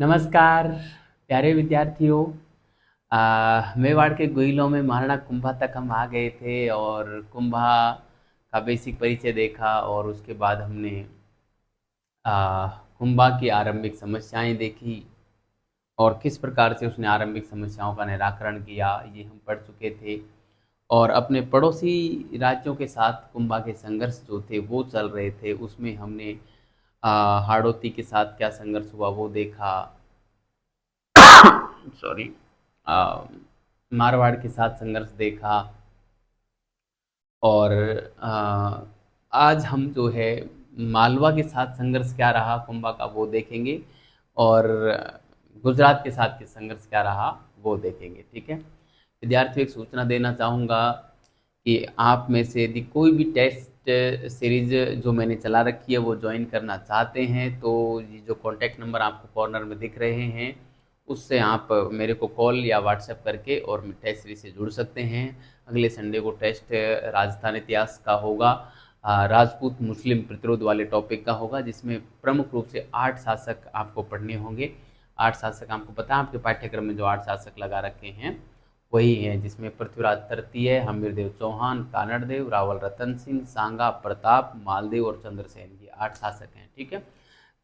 नमस्कार प्यारे विद्यार्थियों। मेवाड़ के गुहिलों में महाराणा कुंभा तक हम आ गए थे और कुंभा का बेसिक परिचय देखा और उसके बाद हमने कुंभा की आरंभिक समस्याएं देखी और किस प्रकार से उसने आरंभिक समस्याओं का निराकरण किया, ये हम पढ़ चुके थे। और अपने पड़ोसी राज्यों के साथ कुंभा के संघर्ष जो थे वो चल रहे थे, उसमें हमने हाड़ौती के साथ क्या संघर्ष हुआ वो देखा। सॉरी, मारवाड़ के साथ संघर्ष देखा। और आज हम जो है मालवा के साथ संघर्ष क्या रहा कुंभा का वो देखेंगे और गुजरात के साथ के संघर्ष क्या रहा वो देखेंगे। ठीक है विद्यार्थियों, एक सूचना देना चाहूँगा कि आप में से यदि कोई भी टेस्ट सीरीज जो मैंने चला रखी है वो ज्वाइन करना चाहते हैं तो ये जो कॉन्टैक्ट नंबर आपको कॉर्नर में दिख रहे हैं उससे आप मेरे को कॉल या व्हाट्सएप करके और टेस्ट सीरीज से जुड़ सकते हैं। अगले संडे को टेस्ट राजस्थान इतिहास का होगा, राजपूत मुस्लिम प्रतिरोध वाले टॉपिक का होगा, जिसमें प्रमुख रूप से 8 शासक आपको पढ़ने होंगे। 8 शासक आपको पता है आपके पाठ्यक्रम में जो 8 शासक लगा रखे हैं वही हैं, जिसमें पृथ्वीराज तृतीय, हमीरदेव चौहान, कानड़देव, रावल रतन सिंह, सांगा प्रताप, मालदेव और चंद्रसेन, ये 8 शासक हैं। ठीक है,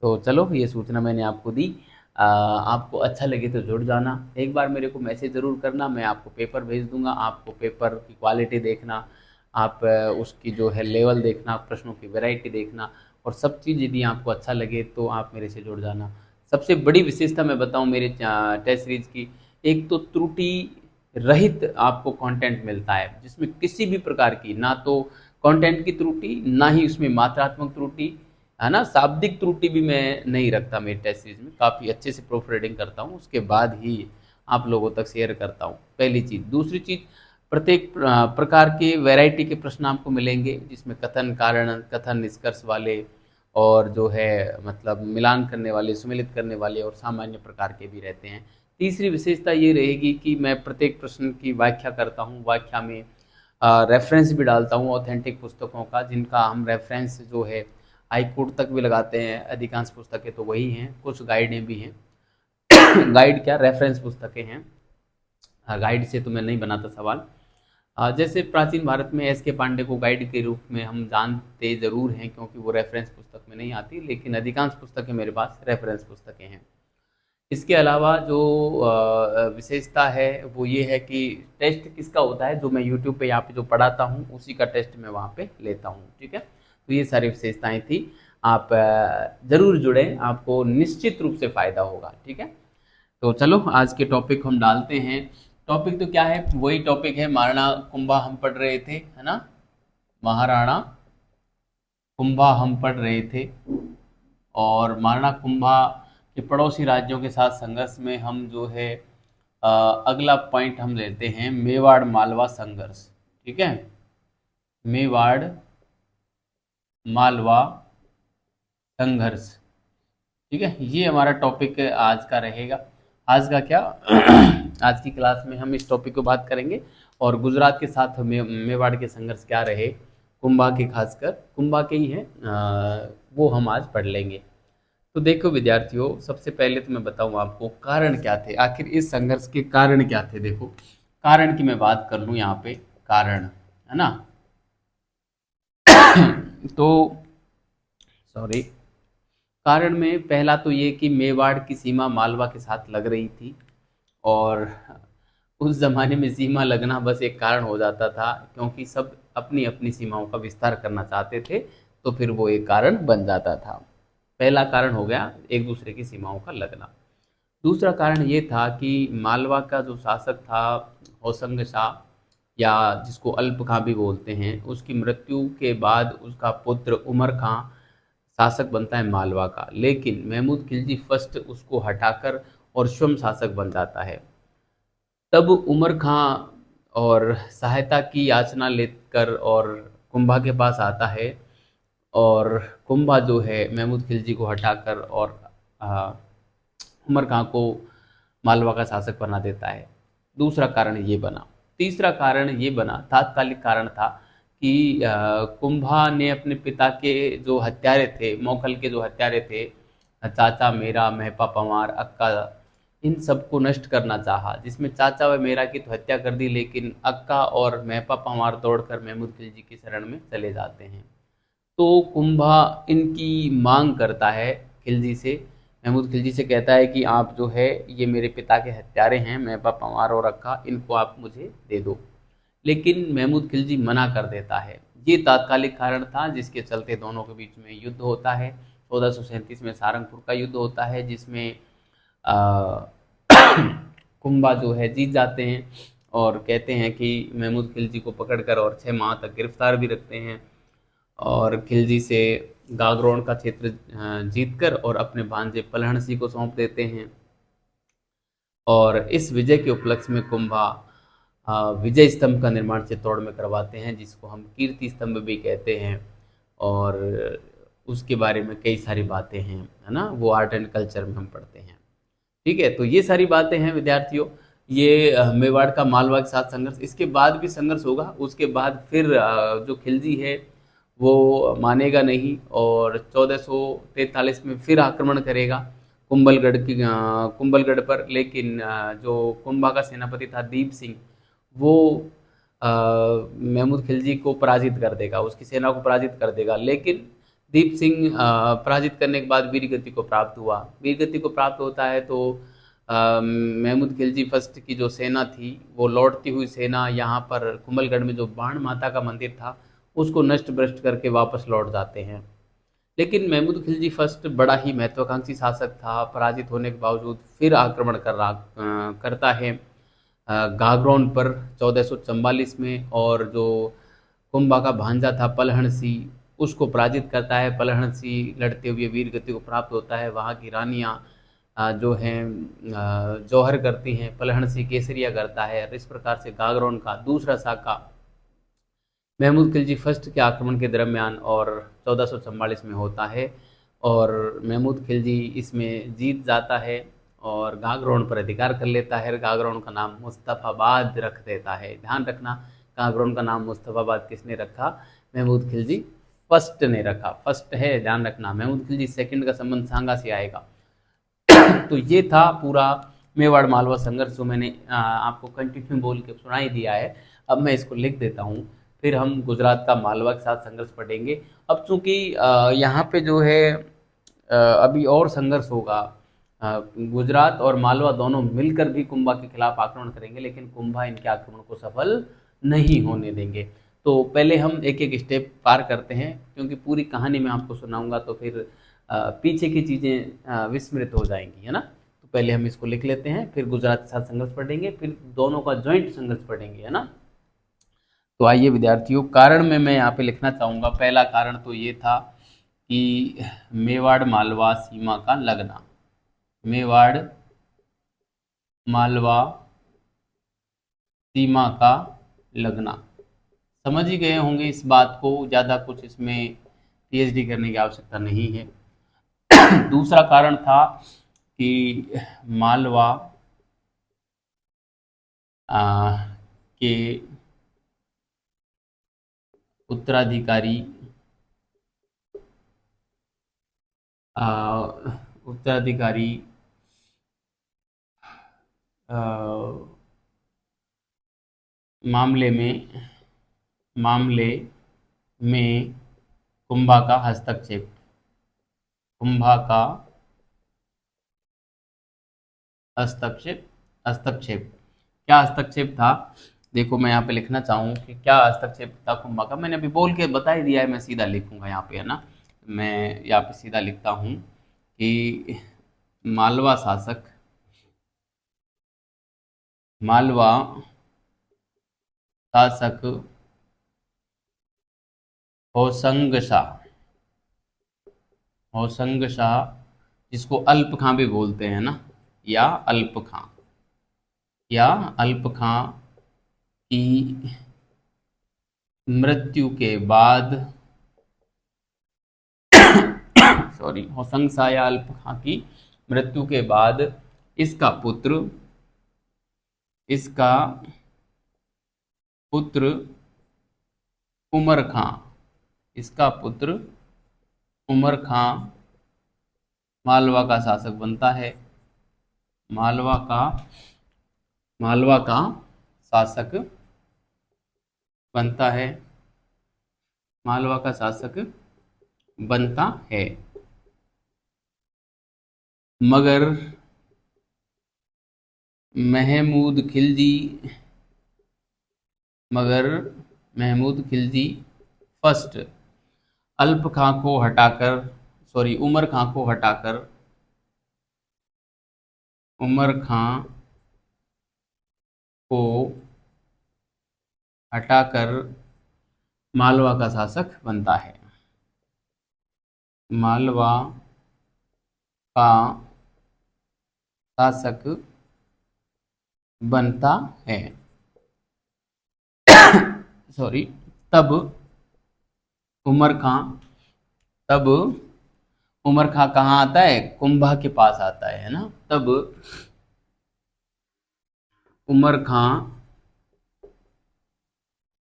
तो चलो ये सूचना मैंने आपको दी। आपको अच्छा लगे तो जुड़ जाना, एक बार मेरे को मैसेज ज़रूर करना, मैं आपको पेपर भेज दूंगा। आपको पेपर की क्वालिटी देखना, आप उसकी जो है लेवल देखना, प्रश्नों की वैरायटी देखना और सब चीज़ यदि आपको अच्छा लगे तो आप मेरे से जुड़ जाना। सबसे बड़ी विशेषता मैं बताऊं मेरे टेस्ट सीरीज की, एक तो त्रुटि रहित आपको कंटेंट मिलता है जिसमें किसी भी प्रकार की ना तो कंटेंट की त्रुटि ना ही उसमें मात्रात्मक त्रुटि, है ना, शाब्दिक त्रुटि भी मैं नहीं रखता। मेरी टेस्ट सीरीज में काफ़ी अच्छे से प्रूफ रीडिंग करता हूँ, उसके बाद ही आप लोगों तक शेयर करता हूँ, पहली चीज़। दूसरी चीज़, प्रत्येक प्रकार के वैरायटी के प्रश्न आपको मिलेंगे जिसमें कथन कारण, कथन निष्कर्ष वाले और जो है मतलब मिलान करने वाले, सुमेलित करने वाले और सामान्य प्रकार के भी रहते हैं। तीसरी विशेषता ये रहेगी कि मैं प्रत्येक प्रश्न की व्याख्या करता हूँ, व्याख्या में रेफरेंस भी डालता हूँ ऑथेंटिक पुस्तकों का, जिनका हम रेफरेंस जो है हाई कोर्ट तक भी लगाते हैं। अधिकांश पुस्तकें तो वही हैं, कुछ गाइडें भी हैं। गाइड क्या, रेफरेंस पुस्तकें हैं। गाइड से तो मैं नहीं बनाता सवाल। जैसे प्राचीन भारत में एस के पांडे को गाइड के रूप में हम जानते ज़रूर हैं क्योंकि वो रेफरेंस पुस्तक में नहीं आती, लेकिन अधिकांश पुस्तकें मेरे पास रेफरेंस पुस्तकें हैं। इसके अलावा जो विशेषता है वो ये है कि टेस्ट किसका होता है, जो मैं यूट्यूब पे यहाँ पे जो पढ़ाता हूँ उसी का टेस्ट मैं वहाँ पे लेता हूँ। ठीक है, तो ये सारी विशेषताएं थी। आप ज़रूर जुड़ें, आपको निश्चित रूप से फ़ायदा होगा। ठीक है, तो चलो आज के टॉपिक हम डालते हैं। टॉपिक तो क्या है, वही टॉपिक है, महाराणा कुंभा हम पढ़ रहे थे, है ना। महाराणा कुंभा हम पढ़ रहे थे और महाराणा कुंभा के पड़ोसी राज्यों के साथ संघर्ष में हम जो है अगला पॉइंट हम लेते हैं मेवाड़ मालवा संघर्ष। ठीक है, मेवाड़ मालवा संघर्ष। ठीक है, ये हमारा टॉपिक आज का रहेगा। आज का क्या आज की क्लास में हम इस टॉपिक को बात करेंगे और गुजरात के साथ मेवाड़ के संघर्ष क्या रहे, कुंभा के, खासकर कुंभा के ही हैं, वो हम आज पढ़ लेंगे। तो देखो विद्यार्थियों, सबसे पहले तो मैं बताऊं आपको कारण क्या थे, आखिर इस संघर्ष के कारण क्या थे। देखो, कारण की मैं बात कर लूं यहाँ पे, कारण, है ना। तो सॉरी, कारण में पहला तो ये कि मेवाड़ की सीमा मालवा के साथ लग रही थी और उस जमाने में सीमा लगना बस एक कारण हो जाता था क्योंकि सब अपनी अपनी सीमाओं का विस्तार करना चाहते थे, तो फिर वो एक कारण बन जाता था। पहला कारण हो गया एक दूसरे की सीमाओं का लगना। दूसरा कारण ये था कि मालवा का जो शासक था होशंग शाह, या जिसको अल्प खां भी बोलते हैं, उसकी मृत्यु के बाद उसका पुत्र उमर खां शासक बनता है मालवा का, लेकिन महमूद खिलजी फर्स्ट उसको हटाकर और स्वयं शासक बन जाता है। तब उमर खां और सहायता की याचना लेकर और कुंभा के पास आता है और कुंभा जो है महमूद खिलजी को हटाकर और उमर खां को मालवा का शासक बना देता है। दूसरा कारण ये बना। तीसरा कारण ये बना, तात्कालिक कारण था कि कुंभा ने अपने पिता के जो हत्यारे थे, मौखल के जो हत्यारे थे, चाचा मेरा, महपा पवार, अक्का, इन सबको नष्ट करना चाहा, जिसमें चाचा व मेरा की तो हत्या कर दी, लेकिन अक्का और महपा पवार दौड़कर महमूद खिलजी की शरण में चले जाते हैं। तो कुंभा इनकी मांग करता है खिलजी से, महमूद खिलजी से कहता है कि आप जो है ये मेरे पिता के हत्यारे हैं, महपा पवार और अक्का, इनको आप मुझे दे दो। लेकिन महमूद खिलजी मना कर देता है। ये तात्कालिक कारण था जिसके चलते दोनों के बीच में युद्ध होता है। 1437 में सारंगपुर का युद्ध होता है, जिसमें कुंभा जो है जीत जाते हैं और कहते हैं कि महमूद खिलजी को पकड़कर और 6 माह तक गिरफ्तार भी रखते हैं, और खिलजी से गागरोन का क्षेत्र जीतकर और अपने भांजे पलहणसी को सौंप देते हैं। और इस विजय के उपलक्ष्य में कुंभा विजय स्तंभ का निर्माण चित्तौड़ में करवाते हैं, जिसको हम कीर्ति स्तंभ भी कहते हैं। और उसके बारे में कई सारी बातें हैं, है ना, वो आर्ट एंड कल्चर में हम पढ़ते हैं। ठीक है, तो ये सारी बातें हैं विद्यार्थियों, ये मेवाड़ का मालवा के साथ संघर्ष। इसके बाद भी संघर्ष होगा, उसके बाद फिर जो खिलजी है वो मानेगा नहीं और 1443 में फिर आक्रमण करेगा कुंभलगढ़ पर। लेकिन जो कुंभा का सेनापति था दीप सिंह, वो महमूद खिलजी को पराजित कर देगा, उसकी सेना को पराजित कर देगा। लेकिन दीप सिंह पराजित करने के बाद वीरगति को प्राप्त हुआ। वीरगति को प्राप्त होता है तो महमूद खिलजी फर्स्ट की जो सेना थी, वो लौटती हुई सेना यहाँ पर कुंभलगढ़ में जो बाण माता का मंदिर था उसको नष्ट भ्रष्ट करके वापस लौट जाते हैं। लेकिन महमूद खिलजी फर्स्ट बड़ा ही महत्वाकांक्षी शासक था, पराजित होने के बावजूद फिर आक्रमण करता है गागरोन पर 1444 में, और जो कुंभा का भांजा था पलहणसी, उसको पराजित करता है। पलहणसी लड़ते हुए वीर गति को प्राप्त होता है। वहाँ की रानियाँ जो हैं जौहर करती हैं, पलहणसी केसरिया करता है। इस प्रकार से गागरोन का दूसरा साका महमूद खिलजी फर्स्ट के आक्रमण के दरमियान और 1444 में होता है, और महमूद खिलजी इसमें जीत जाता है और गागरोन पर अधिकार कर लेता है। गागरोन का नाम मुस्तफ़ाबाद रख देता है। ध्यान रखना, गागरोन का नाम मुस्तफ़ाबाद किसने रखा? महमूद खिलजी फर्स्ट ने रखा। फर्स्ट है, ध्यान रखना। महमूद खिलजी सेकंड का संबंध सांगा से आएगा। तो ये था पूरा मेवाड़ मालवा संघर्ष, जो मैंने आपको कंटिन्यू बोल के सुना ही दिया है। अब मैं इसको लिख देता हूँ, फिर हम गुजरात का मालवा के साथ संघर्ष पढ़ेंगे। अब चूंकि यहाँ पे जो है अभी और संघर्ष होगा, गुजरात और मालवा दोनों मिलकर भी कुंभा के खिलाफ आक्रमण करेंगे, लेकिन कुंभा इनके आक्रमण को सफल नहीं होने देंगे। तो पहले हम एक एक स्टेप पार करते हैं, क्योंकि पूरी कहानी मैं आपको सुनाऊंगा तो फिर पीछे की चीज़ें विस्मृत हो जाएंगी, है ना। तो पहले हम इसको लिख लेते हैं, फिर गुजरात के साथ संघर्ष पढ़ेंगे, फिर दोनों का ज्वाइंट संघर्ष पढ़ेंगे, है ना। तो आइए विद्यार्थियों, कारण में मैं यहाँ पे लिखना चाहूँगा। पहला कारण तो ये था कि मेवाड़ मालवा सीमा का लगना। मेवाड़ मालवा सीमा का लगना, समझ ही गए होंगे इस बात को, ज़्यादा कुछ इसमें पीएचडी करने की आवश्यकता नहीं है। दूसरा कारण था कि मालवा के उत्तराधिकारी उत्तराधिकारी मामले में कुंभा का हस्तक्षेप। कुंभा का हस्तक्षेप क्या हस्तक्षेप था? देखो, मैं यहाँ पे लिखना चाहूँ कि क्या हस्तक्षेप था कुंभा का। मैंने अभी बोल के बता ही दिया है, मैं सीधा लिखूंगा यहाँ पे, है ना। मैं यहाँ पे सीधा लिखता हूँ कि मालवा शासक होशंग शाह, जिसको अल्प खां भी बोलते हैं ना, या अल्प खां की मृत्यु के बाद होशंग शाह या अल्प खां की मृत्यु के बाद इसका पुत्र उमर खां, इसका पुत्र उमर खां मालवा का शासक बनता है। मालवा का मालवा का शासक बनता है। मालवा का शासक बनता है, मगर महमूद खिलजी मगर महमूद खिलजी फर्स्ट अल्प खां को हटाकर उमर खां को हटाकर उमर खां को हटाकर मालवा का शासक बनता है। मालवा का शासक बनता है। सॉरी तब उमर खां तब उमर खां कहाँ आता है? कुंभा के पास आता है ना। तब उमर खां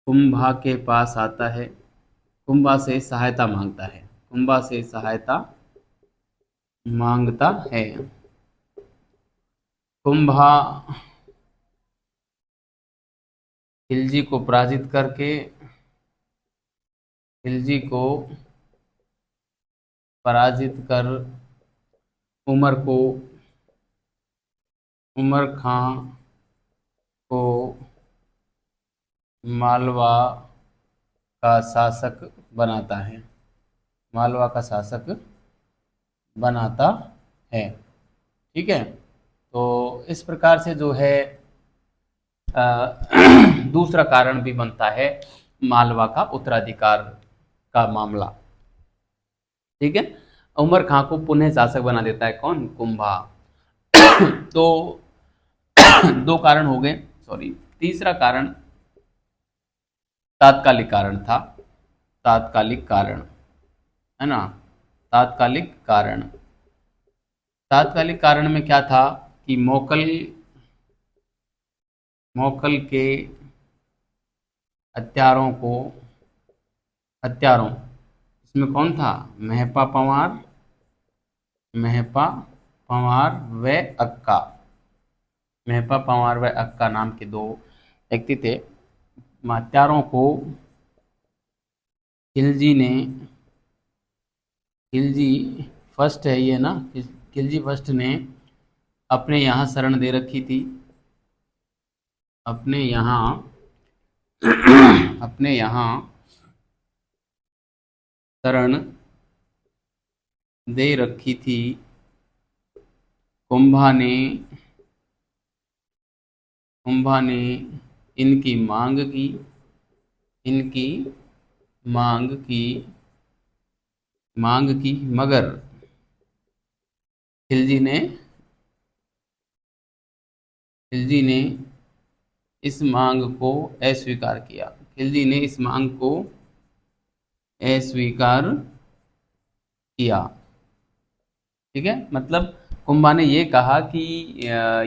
कुंभा के पास आता है, कुंभा से सहायता मांगता है। कुंभा से सहायता मांगता है। कुंभा खिलजी को पराजित करके खिलजी को पराजित कर उमर खां को मालवा का शासक बनाता है। मालवा का शासक बनाता है। ठीक है, तो इस प्रकार से जो है दूसरा कारण भी बनता है मालवा का उत्तराधिकार का मामला। ठीक है, उमर खां को पुनः शासक बना देता है कौन? कुंभा। तो दो कारण हो गए। तीसरा कारण तात्कालिक कारण था। तात्कालिक कारण है ना। तात्कालिक कारण में क्या था कि मोकल के हत्यारों इसमें कौन था? मेहपा पंवार व अक्का। मेहपा पंवार व अक्का नाम के दो व्यक्ति थे। हत्यारों को खिलजी फर्स्ट है ये ना। खिलजी फर्स्ट ने अपने यहाँ शरण दे रखी थी। अपने यहाँ शरण दे रखी थी। कुंभा ने इनकी मांग की मगर खिलजी ने इस मांग को अस्वीकार किया। खिलजी ने इस मांग को अस्वीकार किया। ठीक है, मतलब कुंभा ने ये कहा कि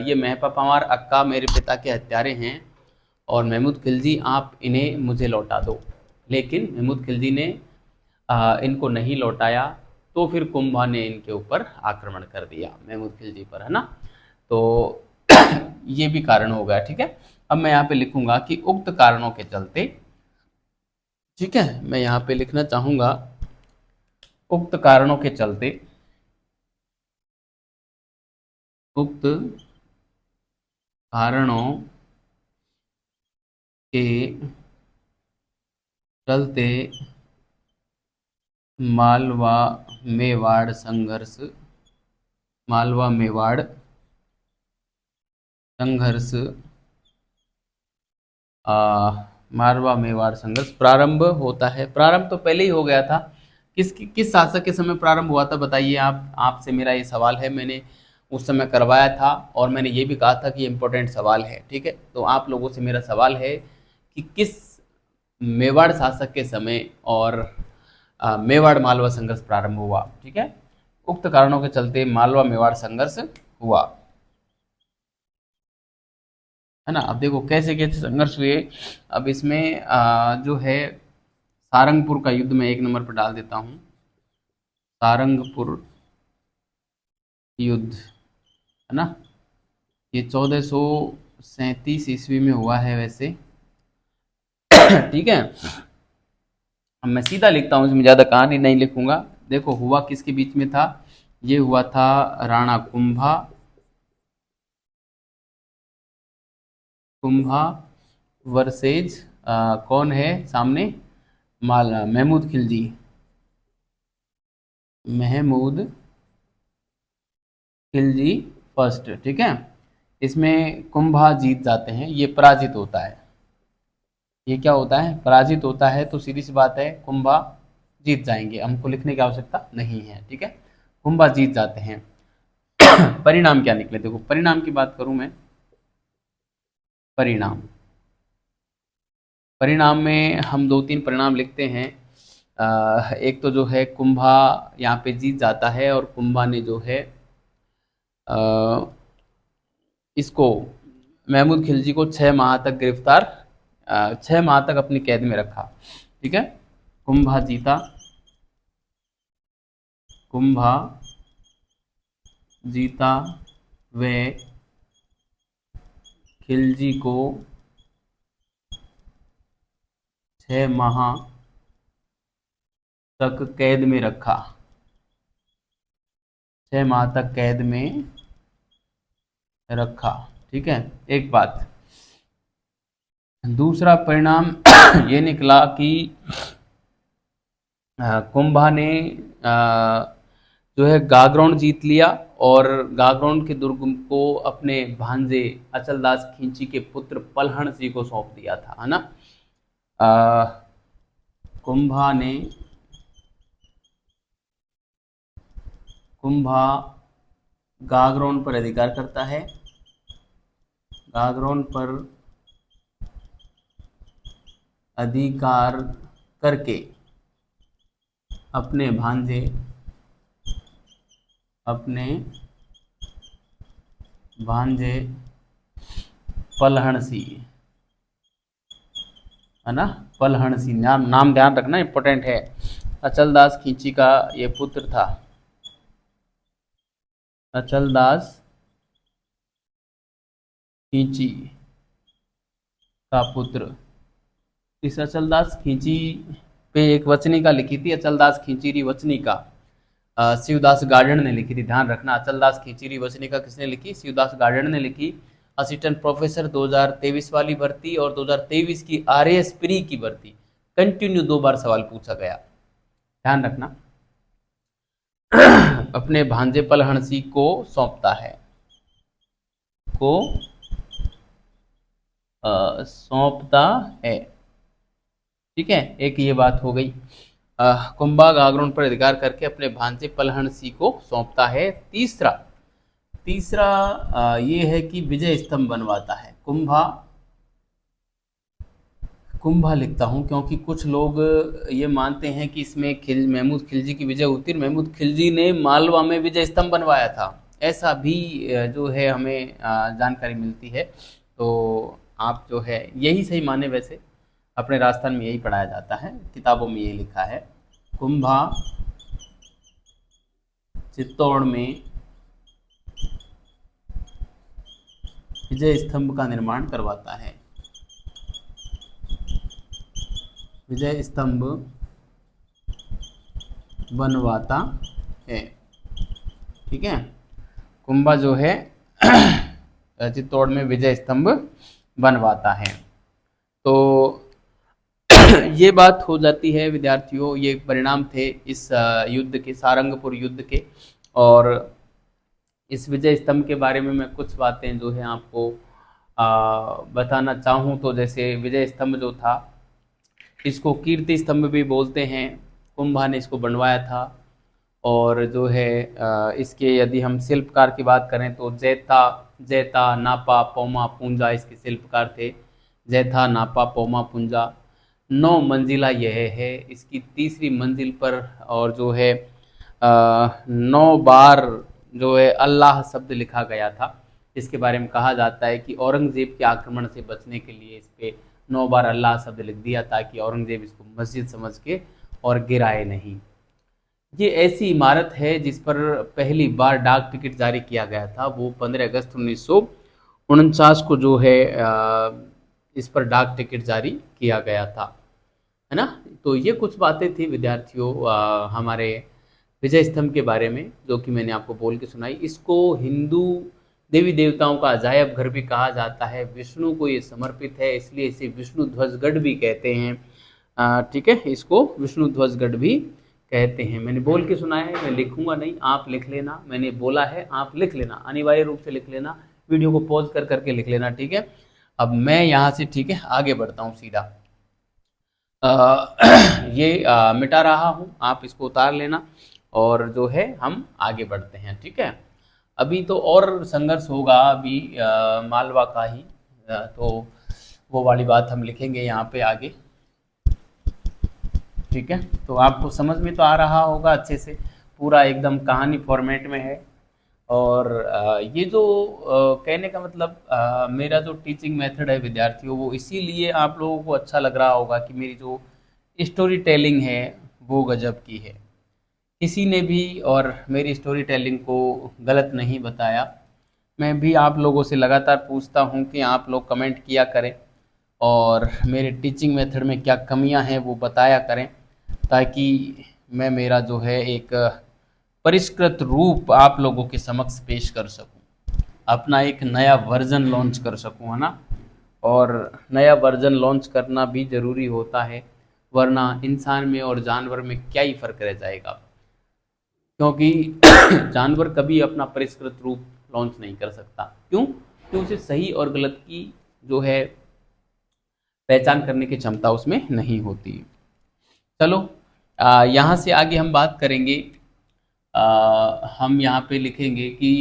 ये मेहपा पंवार अक्का मेरे पिता के हत्यारे हैं और महमूद खिलजी आप इन्हें मुझे लौटा दो। लेकिन महमूद खिलजी ने इनको नहीं लौटाया, तो फिर कुंभा ने इनके ऊपर आक्रमण कर दिया, महमूद खिलजी पर, है ना। तो ये भी कारण हो गया। ठीक है, अब मैं यहाँ पे लिखूंगा कि उक्त कारणों के चलते, ठीक है, मैं यहाँ पे लिखना चाहूंगा उक्त कारणों के चलते मालवा मेवाड़ संघर्ष मालवा मेवाड़ संघर्ष प्रारंभ होता है। प्रारंभ तो पहले ही हो गया था। किस शासक के समय प्रारंभ हुआ था बताइए आप। आपसे मेरा ये सवाल है, मैंने उस समय करवाया था और मैंने ये भी कहा था कि इम्पोर्टेंट सवाल है। ठीक है, तो आप लोगों से मेरा सवाल है कि किस मेवाड़ शासक के समय और मेवाड़ मालवा संघर्ष प्रारंभ हुआ। ठीक है, उक्त कारणों के चलते मालवा मेवाड़ संघर्ष हुआ, है ना। अब देखो कैसे कैसे संघर्ष हुए। अब इसमें जो है सारंगपुर का युद्ध में 1 नंबर पर डाल देता हूँ। सारंगपुर युद्ध, है ना। ये 1437 ईस्वी में हुआ है वैसे। ठीक है, अब मैं सीधा लिखता हूँ, इसमें ज़्यादा कहानी नहीं लिखूंगा। देखो हुआ किसके बीच में था, ये हुआ था राणा कुंभा वर्सेज कौन है सामने, महमूद खिलजी। महमूद खिलजी फर्स्ट, ठीक है। इसमें कुंभा जीत जाते हैं, ये पराजित होता है। ये क्या होता है, पराजित होता है। तो सीधी सी बात है, कुंभा जीत जाएंगे, हमको लिखने की आवश्यकता नहीं है, ठीक है। कुंभा जीत जाते हैं। परिणाम क्या निकले, देखो परिणाम की बात करूं मैं। परिणाम, परिणाम में हम दो तीन परिणाम लिखते हैं। एक तो जो है कुंभा यहाँ पे जीत जाता है, और कुंभा ने जो है अ, इसको महमूद खिलजी को 6 माह तक गिरफ्तार, 6 माह तक अपनी कैद में रखा, ठीक है। कुंभा जीता, कुंभा जीता, वे खिलजी को 6 माह तक कैद में रखा, 6 माह तक कैद में रखा, ठीक है। एक बात, दूसरा परिणाम ये निकला कि कुंभा ने जो है गागरोन जीत लिया, और गागरोन के दुर्ग को अपने भांजे अचलदास खिंची के पुत्र पलहन सिंह को सौंप दिया था, है ना। कुंभा गागरोन पर अधिकार करता है, गागरोन पर अधिकार करके अपने भांजे पलहन सिंह, है ना, पलहन सिंह, नाम ध्यान रखना, इंपॉर्टेंट है। अचलदास खिंची का ये पुत्र था, अचलदास खिंची का पुत्र। इस अचलदास खिंची पे एक वचनिका लिखी थी, अचलदास खिंचीरी वचनिका, शिवदास गार्डन ने लिखी थी। ध्यान रखना, अचलदास खिंचीरी वचनिका किसने लिखी, शिवदास गार्डन ने लिखी। असिस्टेंट प्रोफेसर 2023 वाली भर्ती और 2023 की आरएएस प्री की भर्ती, कंटिन्यू 2 बार सवाल पूछा गया, ध्यान रखना। अपने भांजे पलहन सिंह को सौंपता है, सौंपता है, ठीक है। एक ये बात हो गई। कुंभा गागरोन पर अधिकार करके अपने भांजे पलहन सिंह को सौंपता है। तीसरा ये है कि विजय स्तंभ बनवाता है। कुंभा लिखता हूँ क्योंकि कुछ लोग ये मानते हैं कि इसमें महमूद खिलजी की विजय होती है। महमूद खिलजी ने मालवा में विजय स्तंभ बनवाया था, ऐसा भी जो है हमें जानकारी मिलती है। तो आप जो है यही सही माने, वैसे अपने राजस्थान में यही पढ़ाया जाता है, किताबों में यही लिखा है। कुंभा चित्तौड़ में विजय स्तंभ का निर्माण करवाता है, विजय स्तंभ बनवाता है, ठीक है। कुंभा जो है चित्तौड़ में विजय स्तंभ बनवाता है। तो ये बात हो जाती है विद्यार्थियों, ये परिणाम थे इस युद्ध के, सारंगपुर युद्ध के। और इस विजय स्तंभ के बारे में मैं कुछ बातें जो है आपको बताना चाहूँ तो, जैसे विजय स्तंभ जो था, इसको कीर्ति स्तंभ भी बोलते हैं। कुंभा ने इसको बनवाया था। और जो है इसके यदि हम शिल्पकार की बात करें तो जैता नापा पोमा पूंजा इसके शिल्पकार थे। जैथा नापा पोमा पूंजा 9 मंजिला यह है। इसकी तीसरी मंजिल पर और जो है 9 बार जो है अल्लाह शब्द लिखा गया था। इसके बारे में कहा जाता है कि औरंगजेब के आक्रमण से बचने के लिए इस पे 9 बार अल्लाह शब्द लिख दिया ताकि औरंगजेब इसको मस्जिद समझ के और गिराए नहीं। ये ऐसी इमारत है जिस पर पहली बार डाक टिकट जारी किया गया था, वो 15 अगस्त 1949 को जो है इस पर डाक टिकट जारी किया गया था, है ना। तो ये कुछ बातें थी विद्यार्थियों हमारे विजय स्तंभ के बारे में, जो कि मैंने आपको बोल के सुनाई। इसको हिंदू देवी देवताओं का अजायब घर भी कहा जाता है, विष्णु को ये समर्पित है, इसलिए इसे विष्णु ध्वजगढ़ भी कहते हैं। ठीक है, इसको विष्णु ध्वजगढ़ भी कहते हैं। मैंने बोल के सुनाया है, मैं लिखूंगा नहीं, आप लिख लेना। मैंने बोला है, आप लिख लेना, अनिवार्य रूप से लिख लेना, वीडियो को पॉज कर करके लिख लेना, ठीक है। अब मैं यहाँ से, ठीक है, आगे बढ़ता हूँ सीधा। ये मिटा रहा हूँ, आप इसको उतार लेना, और जो है हम आगे बढ़ते हैं, ठीक है। अभी तो और संघर्ष होगा, अभी मालवा का ही, तो वो वाली बात हम लिखेंगे यहाँ पे आगे, ठीक है। तो आपको समझ में तो आ रहा होगा अच्छे से, पूरा एकदम कहानी फॉर्मेट में है। और ये जो कहने का मतलब, मेरा जो टीचिंग मेथड है विद्यार्थियों, वो इसीलिए आप लोगों को अच्छा लग रहा होगा कि मेरी जो स्टोरी टेलिंग है वो गजब की है। किसी ने भी और मेरी स्टोरी टेलिंग को गलत नहीं बताया। मैं भी आप लोगों से लगातार पूछता हूँ कि आप लोग कमेंट किया करें, और मेरे टीचिंग मेथड में क्या कमियां हैं वो बताया करें, ताकि मैं मेरा जो है एक परिष्कृत रूप आप लोगों के समक्ष पेश कर सकूं, अपना एक नया वर्जन लॉन्च कर सकूं, है ना। और नया वर्जन लॉन्च करना भी ज़रूरी होता है, वरना इंसान में और जानवर में क्या ही फ़र्क रह जाएगा। क्योंकि जानवर कभी अपना परिष्कृत रूप लॉन्च नहीं कर सकता। क्यों? क्योंकि उसे सही और गलत की जो है पहचान करने की क्षमता उसमें नहीं होती। चलो, यहाँ से आगे हम बात करेंगे। हम यहाँ पे लिखेंगे कि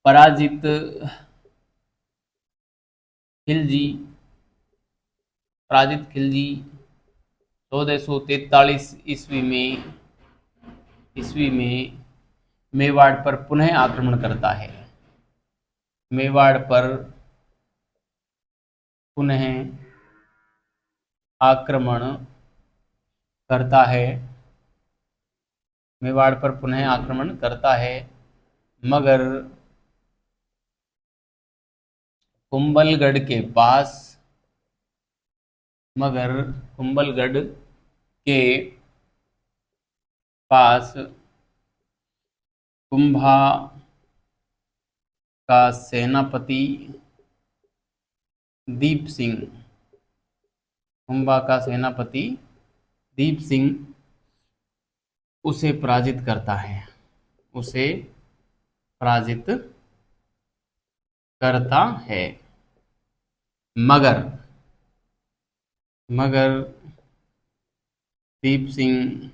पराजित खिलजी, पराजित खिलजी 1443 ईस्वी में मेवाड़ पर पुनः आक्रमण करता है। मेवाड़ पर पुनः आक्रमण करता है, मेवाड़ पर पुनः आक्रमण करता है, मगर कुंभलगढ़ के पास, मगर कुंभलगढ़ के पास कुंभा का सेनापति दीप सिंह, कुंभा का सेनापति दीप सिंह उसे पराजित करता है, उसे पराजित करता है, मगर मगर दीप सिंह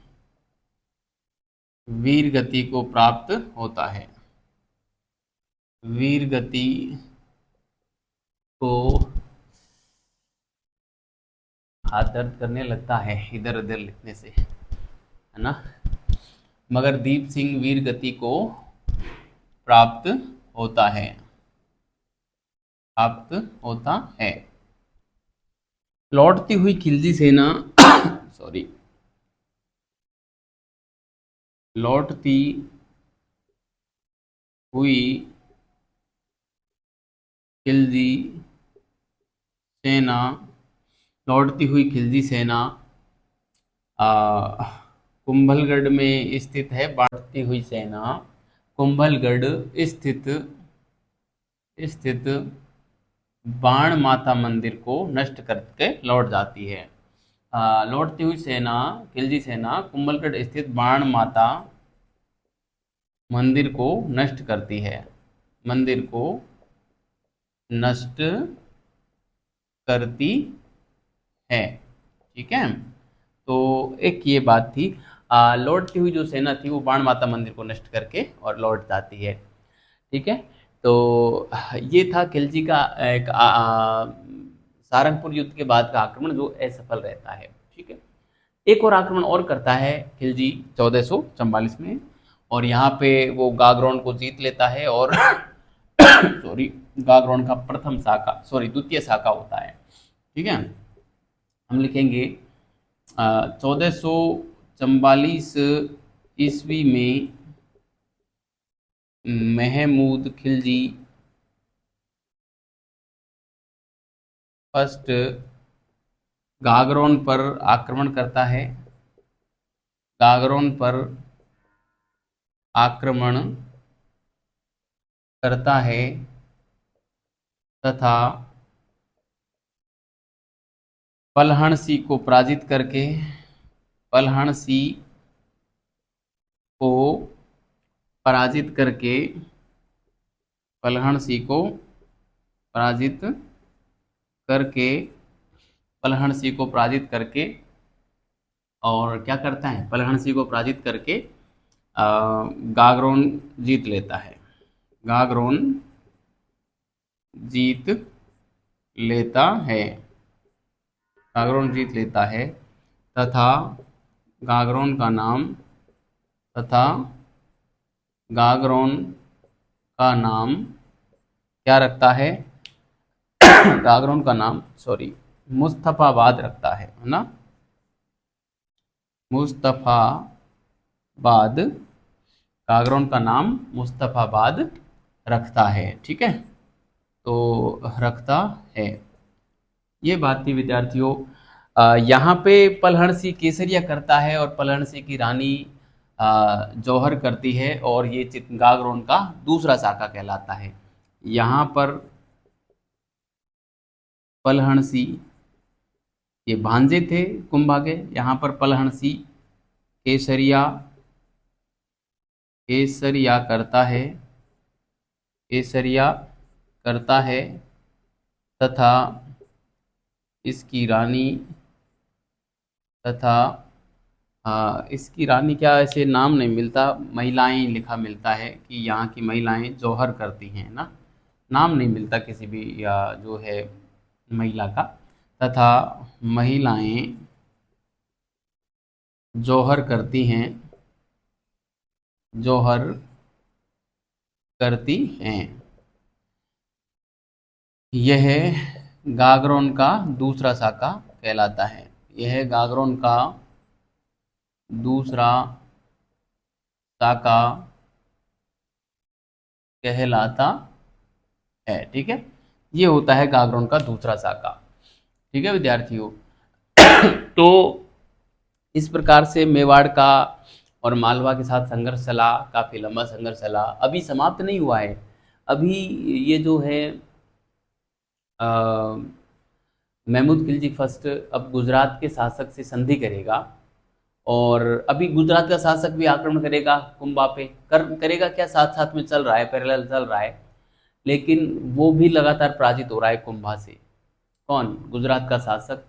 वीर गति को प्राप्त होता है, वीर गति को, हाथ दर्द करने लगता है इधर उधर लिखने से, है ना। मगर दीप सिंह वीर गति को प्राप्त होता है, प्राप्त होता है। लौटती हुई खिलजी सेना सॉरी, लौटती हुई खिलजी सेना, लौटती हुई खिलजी सेना कुंभलगढ़ में स्थित है, बढ़ती हुई सेना कुंभलगढ़ स्थित स्थित बाण माता मंदिर को नष्ट करके लौट जाती है। लौटती हुई सेना, खिलजी सेना कुंभलगढ़ स्थित बाण माता मंदिर को नष्ट करती है, मंदिर को नष्ट करती है, ठीक है। तो एक ये बात थी, लौटती हुई जो सेना थी वो बाण माता मंदिर को नष्ट करके और लौट जाती है, ठीक है। तो ये था खिलजी का एक सारंगपुर युद्ध के बाद का आक्रमण जो असफल रहता है, ठीक है। एक और आक्रमण और करता है खिलजी 1444 में, और यहाँ पे वो गागरोन को जीत लेता है, और सॉरी, गागरोन का प्रथम शाखा, सॉरी द्वितीय शाखा होता है, ठीक है। हम लिखेंगे 1444 44 ईस्वी में महमूद खिलजी फर्स्ट गागरोन पर आक्रमण करता है, गागरोन पर आक्रमण करता है तथा पलहणसी को पराजित करके, पलहणसी को पराजित करके, पलहणसी को पराजित करके, पलहणसी को पराजित करके, और क्या करता है, पलहणसी को पराजित करके गागरोन जीत लेता है, गागरोन जीत लेता है, गागरोन जीत लेता है तथा गागरोन का नाम, तथा गागरोन का नाम क्या रखता है, गागरोन का नाम मुस्तफाबाद रखता है ना, मुस्तफाबाद, गागरोन का नाम मुस्तफाबाद रखता है। ठीक है, तो रखता है, ये बात थी विद्यार्थियों। यहाँ पे पलहणसी केसरिया करता है और पलहणसी की रानी जौहर करती है, और ये गागरोन का दूसरा शाखा कहलाता है। यहाँ पर पलहणसी, ये भांजे थे कुंभा के, यहाँ पर पलहणसी केसरिया, केसरिया करता है, केसरिया करता है तथा इसकी रानी, तथा इसकी रानी क्या, ऐसे नाम नहीं मिलता, महिलाएं लिखा मिलता है कि यहाँ की महिलाएं जौहर करती हैं ना, नाम नहीं मिलता किसी भी या जो है महिला का, तथा महिलाएं जौहर करती हैं, जौहर करती हैं। यह गागरोन का दूसरा शाखा कहलाता है, यह गागरोन का दूसरा शाखा कहलाता है। ठीक है, ये होता है गागरोन का दूसरा शाखा। ठीक है विद्यार्थियों, तो इस प्रकार से मेवाड़ का और मालवा के साथ संघर्ष चला, काफ़ी लंबा संघर्ष चला, अभी समाप्त नहीं हुआ है। अभी ये जो है महमूद खिलजी फर्स्ट अब गुजरात के शासक से संधि करेगा, और अभी गुजरात का शासक भी आक्रमण करेगा कुंभा पे, करेगा क्या, साथ साथ में चल रहा है, पैरेलल चल रहा है, लेकिन वो भी लगातार पराजित हो रहा है कुंभा से। कौन, गुजरात का शासक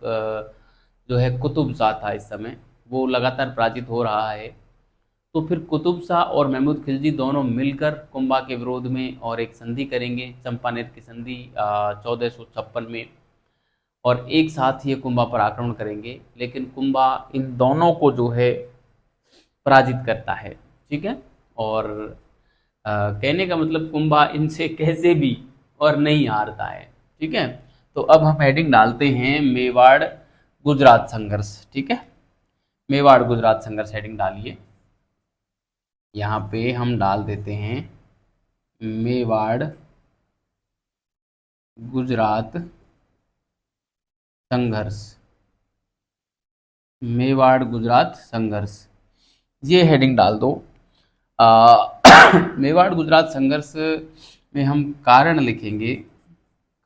जो है कुतुब शाह था इस समय, वो लगातार पराजित हो रहा है। तो फिर कुतुब शाह और महमूद खिलजी दोनों मिलकर कुंभा के विरोध में और एक संधि करेंगे, चंपानेर की संधि 1456 में, और एक साथ ये कुंभा पर आक्रमण करेंगे, लेकिन कुंभा इन दोनों को जो है पराजित करता है। ठीक है, और कहने का मतलब कुंभा इनसे कैसे भी और नहीं हारता है। ठीक है, तो अब हम हेडिंग डालते हैं मेवाड़ गुजरात संघर्ष। ठीक है, मेवाड़ गुजरात संघर्ष हेडिंग डालिए, यहाँ पे हम डाल देते हैं मेवाड़ गुजरात संघर्ष, मेवाड़ गुजरात संघर्ष, ये हेडिंग डाल दो। मेवाड़ गुजरात संघर्ष में हम कारण लिखेंगे,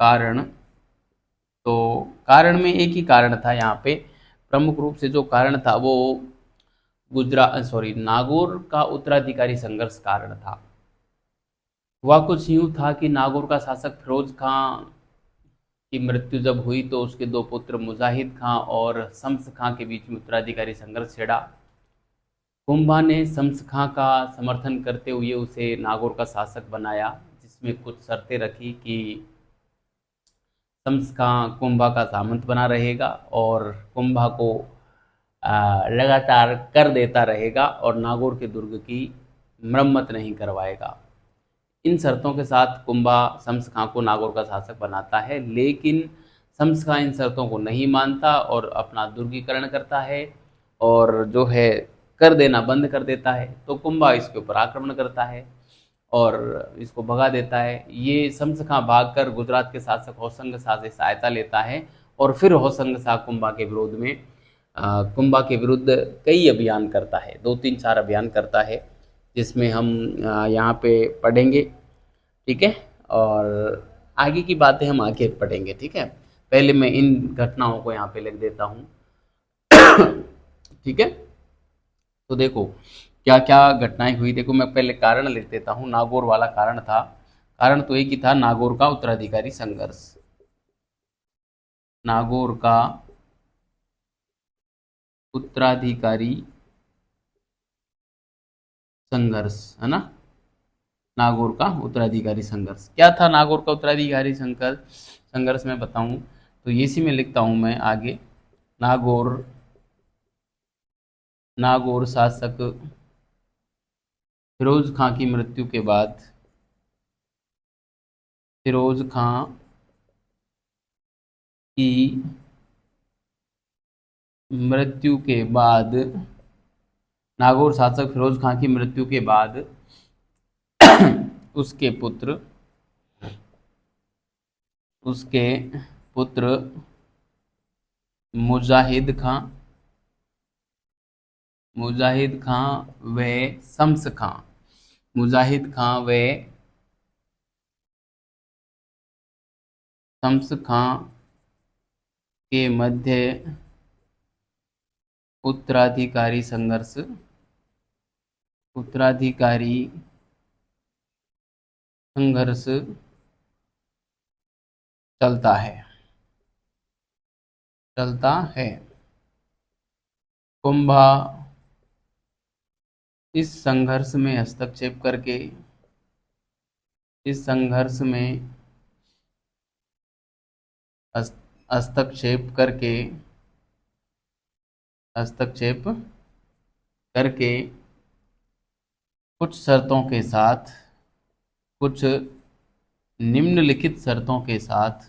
कारण, तो कारण में एक ही कारण था यहाँ पे, प्रमुख रूप से जो कारण था वो नागौर का उत्तराधिकारी संघर्ष कारण था। हुआ कुछ यूँ था कि नागौर का शासक फिरोज खां की मृत्यु जब हुई तो उसके दो पुत्र मुजाहिद खां और शम्स खां के बीच में उत्तराधिकारी संघर्ष छिड़ा। कुंभा ने शम्स खां का समर्थन करते हुए उसे नागौर का शासक बनाया, जिसमें कुछ शर्तें रखी कि शम्स खां कुंभा का सामंत बना रहेगा और कुंभा को लगातार कर देता रहेगा और नागौर के दुर्ग की मरम्मत नहीं करवाएगा। इन शर्तों के साथ कुंभा शम्स खां को नागौर का शासक बनाता है, लेकिन शम्स खां इन शर्तों को नहीं मानता और अपना दुर्गीकरण करता है और जो है कर देना बंद कर देता है। तो कुंभा इसके ऊपर आक्रमण करता है और इसको भगा देता है। ये शम्स खां भागकर गुजरात के शासक होशंग शाह से सहायता लेता है और फिर होशंग शाह कुंभा के विरोध में कुंभा के विरुद्ध कई अभियान करता है, 2-3-4 अभियान करता है, जिसमें हम यहाँ पे पढ़ेंगे, ठीक है। और आगे की बातें हम आगे पढ़ेंगे, ठीक है। पहले मैं इन घटनाओं को यहाँ पे लिख देता हूँ, ठीक है। तो देखो क्या क्या घटनाएं हुई। देखो मैं पहले कारण लिख देता हूँ। नागौर वाला कारण था, कारण तो एक ही था, नागौर का उत्तराधिकारी संघर्ष। नागौर का उत्तराधिकारी संघर्ष, है ना। नागौर का उत्तराधिकारी संघर्ष क्या था? नागौर का उत्तराधिकारी संघर्ष में बताऊं तो इसी में लिखता हूं मैं आगे। नागौर शासक फिरोज खां की मृत्यु के बाद, फिरोज खां की मृत्यु के बाद, नागौर शासक फिरोज खां की मृत्यु के बाद उसके पुत्र मुजाहिद खां व शम्स खां, मुजाहिद खां व शम्स खां के मध्य उत्तराधिकारी संघर्ष चलता है। कुंभा इस संघर्ष में हस्तक्षेप करके कुछ निम्नलिखित शर्तों के साथ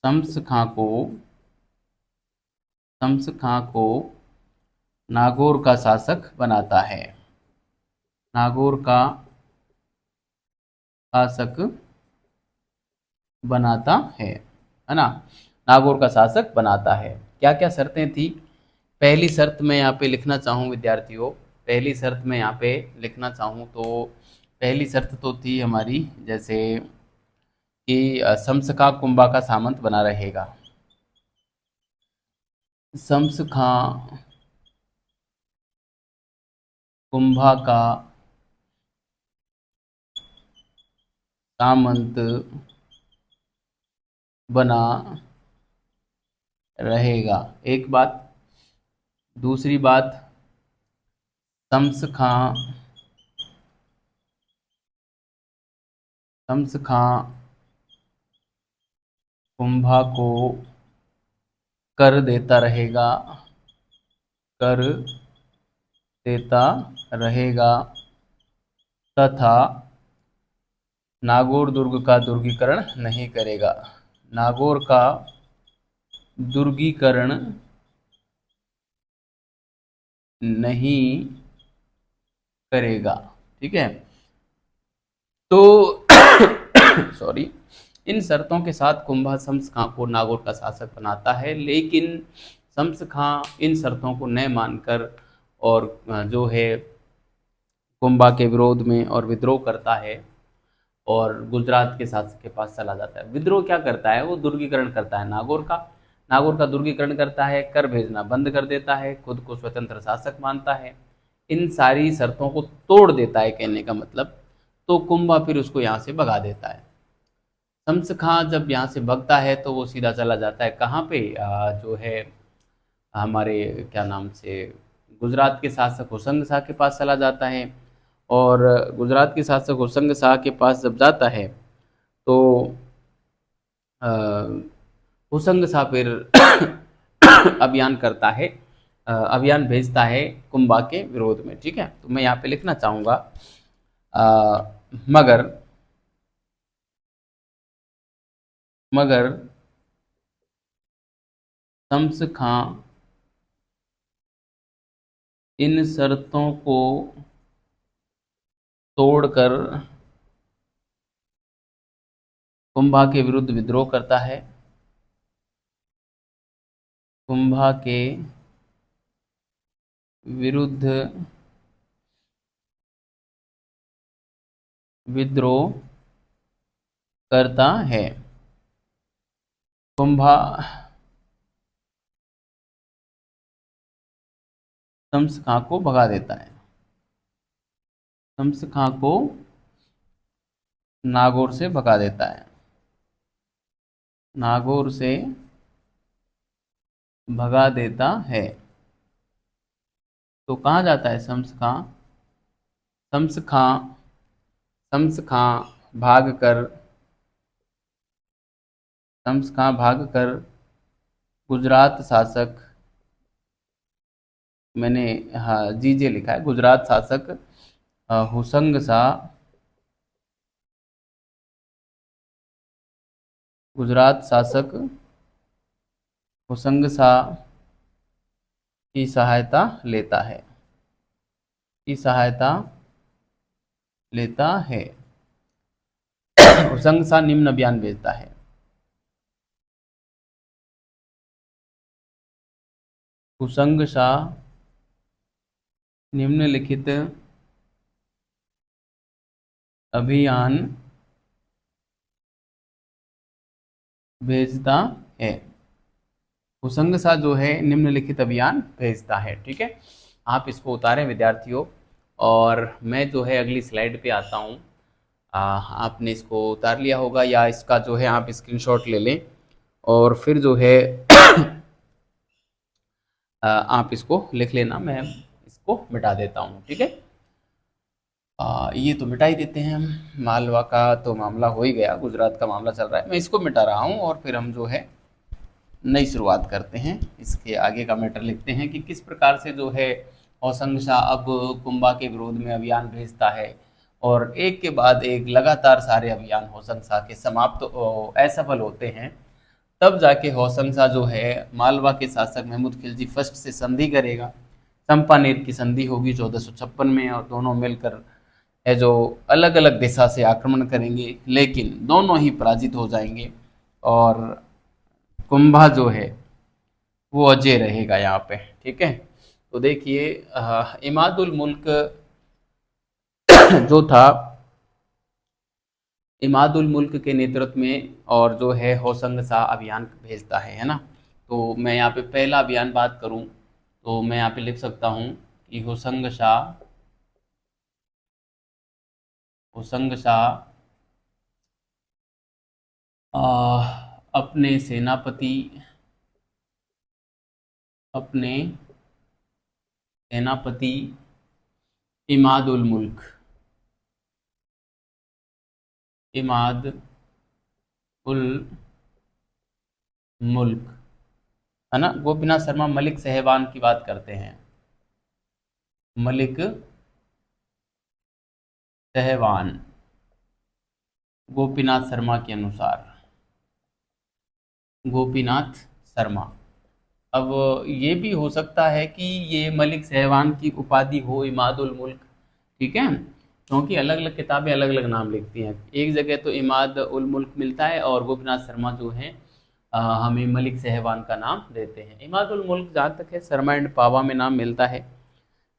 शम्स खां को नागौर का शासक बनाता है। नागौर का शासक बनाता है ना। नागौर का शासक बनाता है। क्या क्या शर्तें थी? पहली शर्त मैं यहाँ पे लिखना चाहूँ विद्यार्थियों, पहली शर्त मैं यहाँ पे लिखना चाहूँ तो पहली शर्त तो थी हमारी, जैसे कि शम्स खां कुंभा का सामंत बना रहेगा। शम्स खां कुंभा का सामंत बना रहेगा, एक बात। दूसरी बात, शम्स खां कुंभा को कर देता रहेगा तथा नागौर दुर्ग का दुर्गीकरण नहीं करेगा। नागौर का दुर्गीकरण नहीं करेगा, ठीक है। तो सॉरी, इन शर्तों के साथ कुंभा शम्स खां को नागौर का शासक बनाता है, लेकिन शम्स खां इन शर्तों को न मानकर और जो है कुंभा के विरोध में और विद्रोह करता है और गुजरात के शासक के पास चला जाता है। विद्रोह क्या करता है? वो दुर्गीकरण करता है नागौर का दुर्गीकरण करता है, कर भेजना बंद कर देता है, खुद को स्वतंत्र शासक मानता है, इन सारी शर्तों को तोड़ देता है, कहने का मतलब। तो कुंभा फिर उसको यहाँ से भगा देता है। शम्स खां जब यहाँ से भगता है तो वो सीधा चला जाता है कहाँ पे? जो है हमारे क्या नाम से, गुजरात के शासक होशंग शाह के पास चला जाता है। और गुजरात के शासक होशंग शाह के पास जब जाता है तो होशंग शाह फिर अभियान करता है अभियान भेजता है कुंभा के विरोध में। ठीक है, तो मैं यहाँ पे लिखना चाहूंगा मगर मगर शम्स खां इन शर्तों को तोड़कर कुंभा के विरुद्ध विद्रोह करता है। कुंभा के विरुद्ध विद्रोह करता है। कुंभा शम्स खां को भगा देता है। शम्स खां को नागौर से भगा देता है। नागौर से भगा देता है। तो कहाँ जाता है शम्स खां? शम्स खां शम्स खां भाग कर शम्स खां भाग कर गुजरात शासक, मैंने हाँ जीजे लिखा है, गुजरात शासक हुसंग शाह, गुजरात शासक हुसंग शाह की सहायता लेता है। की सहायता लेता है। हुसंग शाह निम्न अभियान भेजता है। हुसंग शाह निम्नलिखित अभियान भेजता है। हुसंग शाह जो है निम्नलिखित अभियान भेजता है। ठीक है, आप इसको उतारें विद्यार्थियों, और मैं जो है अगली स्लाइड पे आता हूँ। आपने इसको उतार लिया होगा, या इसका जो है आप स्क्रीनशॉट ले लें, और फिर जो है आप इसको लिख लेना, मैं इसको मिटा देता हूँ। ठीक है, ये तो मिटा ही देते हैं हम। मालवा का तो मामला हो ही गया, गुजरात का मामला चल रहा है, मैं इसको मिटा रहा हूँ, और फिर हम जो है नई शुरुआत करते हैं। इसके आगे का मैटर लिखते हैं कि किस प्रकार से जो है होशंग शाह अब कुंभा के विरोध में अभियान भेजता है, और एक के बाद एक लगातार सारे अभियान होशंग शाह के समाप्त असफल होते हैं। तब जाके होशंग शाह जो है मालवा के शासक महमूद खिलजी फर्स्ट से संधि करेगा। चंपानेर की संधि होगी 1456 में, और दोनों मिलकर है जो अलग अलग दिशा से आक्रमण करेंगे, लेकिन दोनों ही पराजित हो जाएंगे, और कुंभा जो है वो अजय रहेगा यहाँ पे। ठीक है, तो देखिए इमादुल मुल्क जो था, इमादुल मुल्क के नेतृत्व में और जो है होशंग शाह अभियान भेजता है ना। तो मैं यहाँ पे पहला अभियान बात करूँ, तो मैं यहाँ पे लिख सकता हूँ कि होशंग शाह अपने सेनापति इमाद उल मुल्क है ना, गोपीनाथ शर्मा मलिक सहवान की बात करते हैं। मलिक सहवान गोपीनाथ शर्मा के अनुसार, गोपीनाथ शर्मा। अब ये भी हो सकता है कि ये मलिक सहवान की उपाधि हो इमाद उल मुल्क। ठीक है, क्योंकि अलग अलग किताबें अलग अलग नाम लिखती हैं। एक जगह तो इमाद उल मुल्क मिलता है, और गोपीनाथ शर्मा जो है हमें मलिक सहवान का नाम देते हैं। इमाद उल मुल्क जहाँ तक है शर्मा एंड पावा में नाम मिलता है,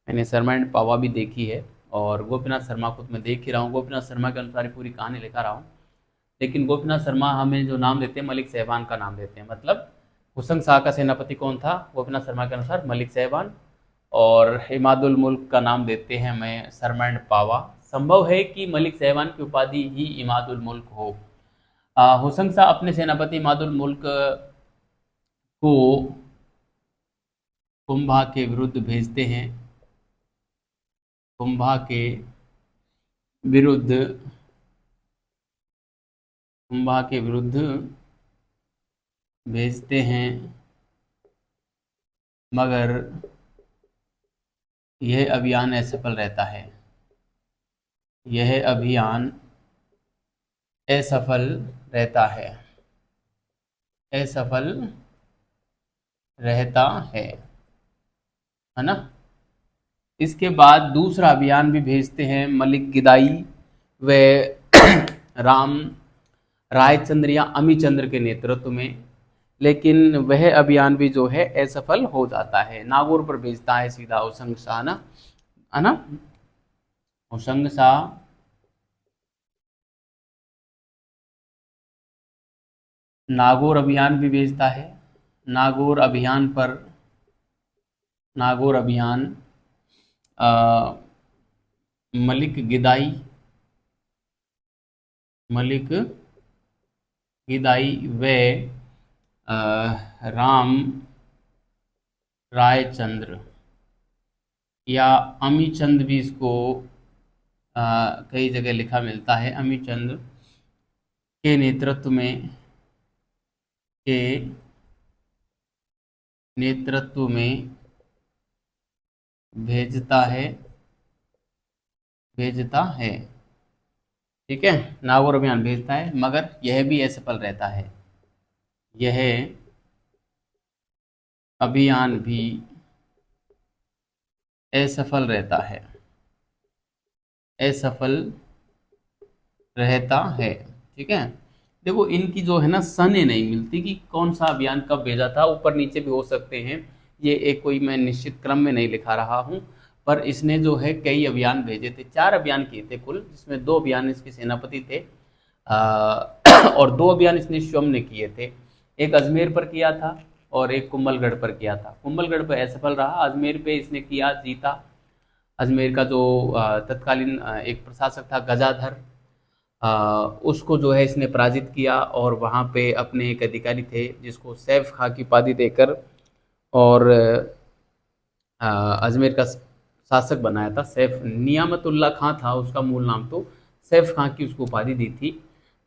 मैंने शर्मा एंड पावा भी देखी है, और गोपीनाथ शर्मा को तो मैं देख ही रहा हूँ, गोपीनाथ शर्मा के अनुसार ही पूरी कहानी लिखा रहा हूँ। लेकिन गोपीनाथ शर्मा हमें जो नाम देते हैं मलिक सहवान का नाम देते हैं। मतलब हुसंग शाह का सेनापति कौन था गोपीनाथ शर्मा के अनुसार? मलिक सहवान। और इमादुल मुल्क का नाम देते हैं हमें शर्मा एंड पावा। संभव है कि मलिक सहवान की उपाधि ही इमादुल मुल्क हो। हुसंग शाह अपने सेनापति इमादुल मुल्क को कुंभा के विरुद्ध भेजते हैं। कुंभा के विरुद्ध कुंभा के विरुद्ध भेजते हैं, मगर यह अभियान असफल रहता है, यह अभियान असफल रहता असफल रहता है ना। इसके बाद दूसरा अभियान भी भेजते हैं मलिक गिदाई व राम रायचंद्र या अमीचंद्र के नेतृत्व में, लेकिन वह अभियान भी जो है असफल हो जाता है। नागौर पर भेजता है सीधा होशंग शाह ना, है ना। होशंग शाह नागौर अभियान भी भेजता है। नागौर अभियान पर नागौर अभियान मलिक गिदाई व राम रायचंद्र या अमीचंद भी इसको कई जगह लिखा मिलता है, अमीचंद के नेतृत्व में भेजता है। ठीक है, नागौर अभियान भेजता है मगर यह भी असफल रहता है, यह अभियान भी असफल रहता है। ठीक है, देखो इनकी जो है ना सने नहीं मिलती कि कौन सा अभियान कब भेजा था, ऊपर नीचे भी हो सकते हैं, ये एक कोई मैं निश्चित क्रम में नहीं लिखा रहा हूँ, पर इसने जो है कई अभियान भेजे थे, 4 अभियान किए थे कुल, जिसमें 2 अभियान इसके सेनापति थे और 2 अभियान इसने स्वयं ने किए थे। एक अजमेर पर किया था और एक कुंभलगढ़ पर किया था। कुंभलगढ़ पर असफल रहा, अजमेर पे इसने किया, जीता। अजमेर का जो तत्कालीन एक प्रशासक था गजाधर, उसको जो है इसने पराजित किया और वहाँ पे अपने एक अधिकारी थे जिसको सैफ खां की उपाधि देकर और अजमेर का शासक बनाया था। सैफ नियामतुल्ला खां था उसका मूल नाम, तो सैफ खां की उसको उपाधि दी थी,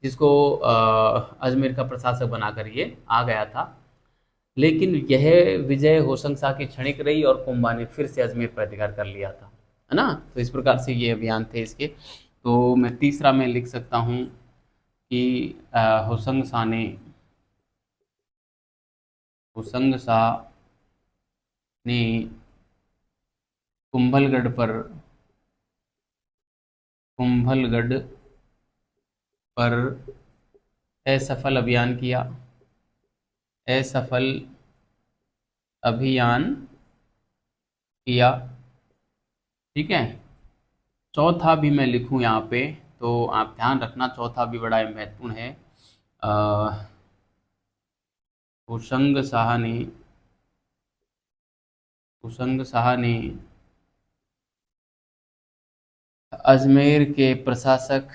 जिसको अजमेर का प्रशासक बनाकर ये आ गया था। लेकिन यह विजय होशंग शाह की क्षणिक रही और कुंभा ने फिर से अजमेर पर अधिकार कर लिया था, है ना। तो इस प्रकार से ये अभियान थे इसके। तो मैं तीसरा में लिख सकता हूँ कि होशंग शाह ने कुंभलगढ़ पर असफल अभियान किया, ठीक है। चौथा भी मैं लिखूं यहाँ पे, तो आप ध्यान रखना, चौथा भी बड़ा महत्वपूर्ण है। होशंग शाह ने अजमेर के प्रशासक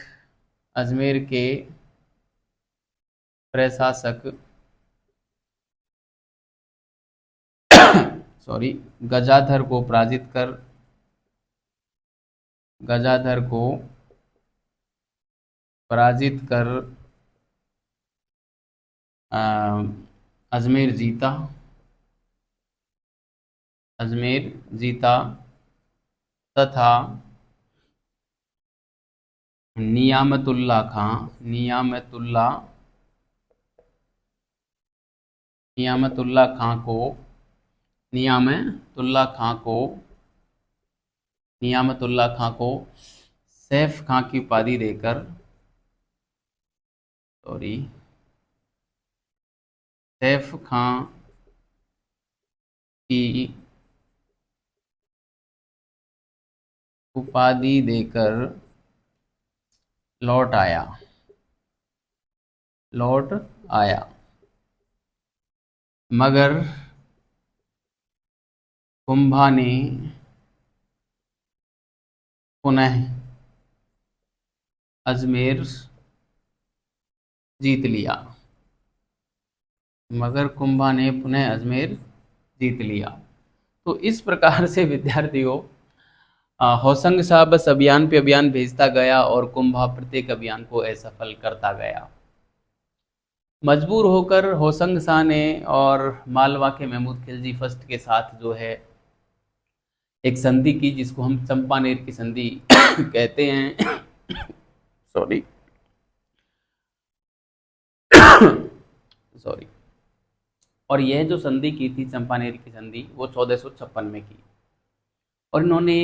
सॉरी गजाधर को पराजित कर अजमेर जीता तथा नियामतुल्ला खां को सैफ खां की उपाधि देकर सैफ खां की उपाधि देकर लौट आया मगर कुंभा ने पुनः अजमेर जीत लिया। तो इस प्रकार से विद्यार्थियों होशंग शाह बस अभियान पे अभियान भेजता गया और कुंभा प्रत्येक अभियान को असफल करता गया। मजबूर होकर होशंग शाह ने और मालवा के महमूद खिलजी फर्स्ट के साथ जो है एक संधि की जिसको हम चंपानेर की संधि कहते हैं। Sorry sorry. और यह जो संधि की थी चंपानेर की संधि वो 1456 में की। और इन्होंने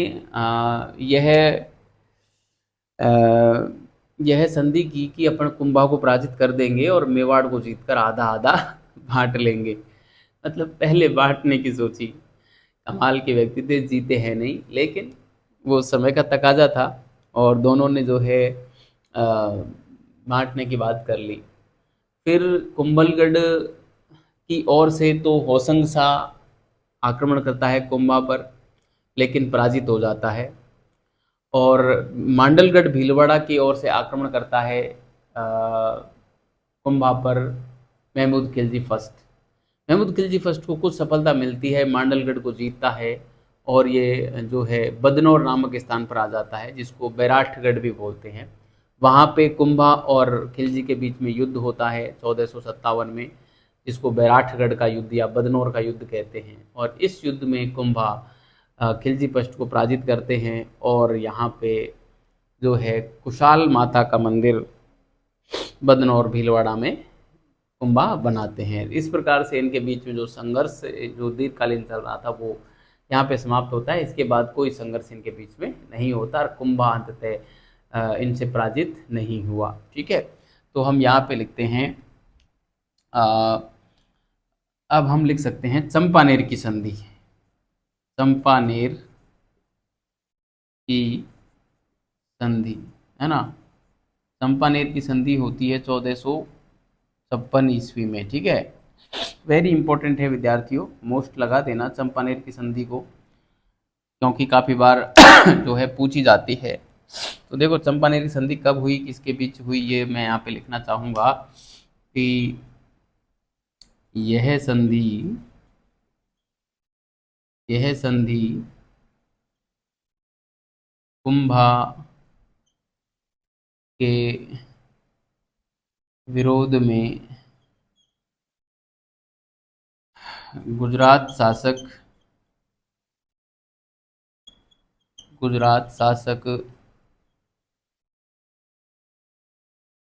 अ, यह संधि की कि अपन कुंभा को पराजित कर देंगे और मेवाड़ को जीतकर आधा आधा बांट लेंगे। मतलब पहले बांटने की सोची। कमाल के व्यक्ति थे, जीते हैं नहीं, लेकिन वो समय का तकाजा था और दोनों ने जो है बांटने की बात कर ली। फिर कुंभलगढ़ की ओर से तो होसंग सा आक्रमण करता है कुंभा पर, लेकिन पराजित हो जाता है। और मांडलगढ़ भीलवाड़ा की ओर से आक्रमण करता है कुंभा पर महमूद खिलजी फर्स्ट। महमूद खिलजी फर्स्ट को कुछ सफलता मिलती है, मांडलगढ़ को जीतता है और ये जो है बदनौर नामक स्थान पर आ जाता है जिसको बैराठगढ़ भी बोलते हैं। वहाँ पे कुंभा और खिलजी के बीच में युद्ध होता है 1457 में, जिसको बैराठगढ़ का युद्ध या बदनौर का युद्ध कहते हैं। और इस युद्ध में कुंभा खिलजी पश्त को पराजित करते हैं और यहाँ पे जो है कुशाल माता का मंदिर बदनौर भीलवाड़ा में कुंभा बनाते हैं। इस प्रकार से इनके बीच में जो संघर्ष जो दीर्घकालीन चल रहा था वो यहाँ पे समाप्त होता है। इसके बाद कोई संघर्ष इनके बीच में नहीं होता और कुंभा अंततः इनसे पराजित नहीं हुआ। ठीक है, तो हम यहाँ पे लिखते हैं अब हम लिख सकते हैं चंपानेर की संधि। चंपानेर की संधि है ना। चंपानेर की संधि होती है 1456 ईस्वी में। ठीक है, वेरी इंपॉर्टेंट है विद्यार्थियों, मोस्ट लगा देना चंपानेर की संधि को, क्योंकि काफ़ी बार जो है पूछी जाती है। तो देखो चंपानेर की संधि कब हुई, किसके बीच हुई, ये मैं यहाँ पे लिखना चाहूँगा कि यह संधि कुंभा के विरोध में गुजरात शासक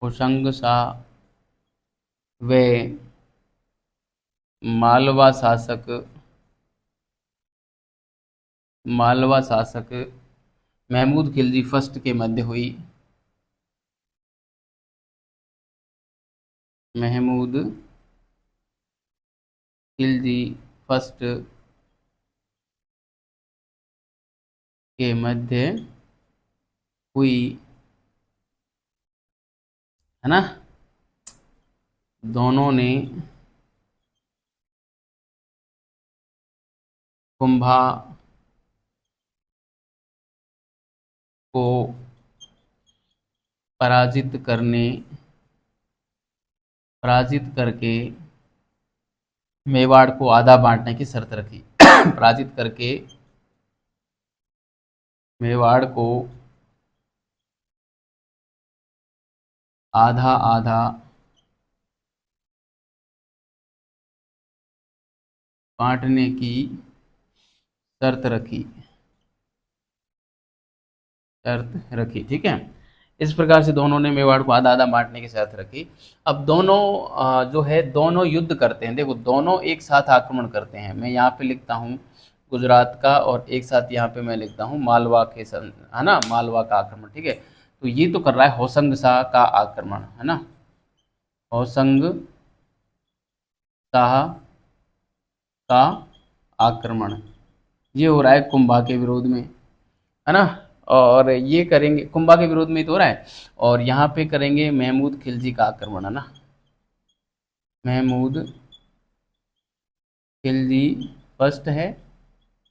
होशंग शाह व मालवा शासक महमूद खिलजी फर्स्ट के मध्य हुई। महमूद खिलजी फर्स्ट के मध्य हुई है ना। दोनों ने कुंभा को पराजित करके मेवाड़ को आधा बांटने की शर्त रखी। पराजित करके मेवाड़ को आधा आधा बांटने की शर्त रखी। ठीक है, इस प्रकार से दोनों ने मेवाड़ को आधा आधा बांटने की शर्त रखी। अब दोनों जो है दोनों युद्ध करते हैं। देखो दोनों एक साथ आक्रमण करते हैं। मैं यहाँ पे लिखता हूँ गुजरात का और एक साथ यहाँ पे मैं लिखता हूँ मालवा के है ना, मालवा का आक्रमण। ठीक है, तो ये तो कर रहा है होशंग शाह का आक्रमण है ना, होशंग शाह का आक्रमण ये हो रहा है कुंभा के विरोध में है ना। और ये करेंगे कुंभा के विरोध में ही तो हो रहा है। और यहाँ पे करेंगे महमूद खिलजी का आक्रमण है ना, महमूद खिलजी फर्स्ट है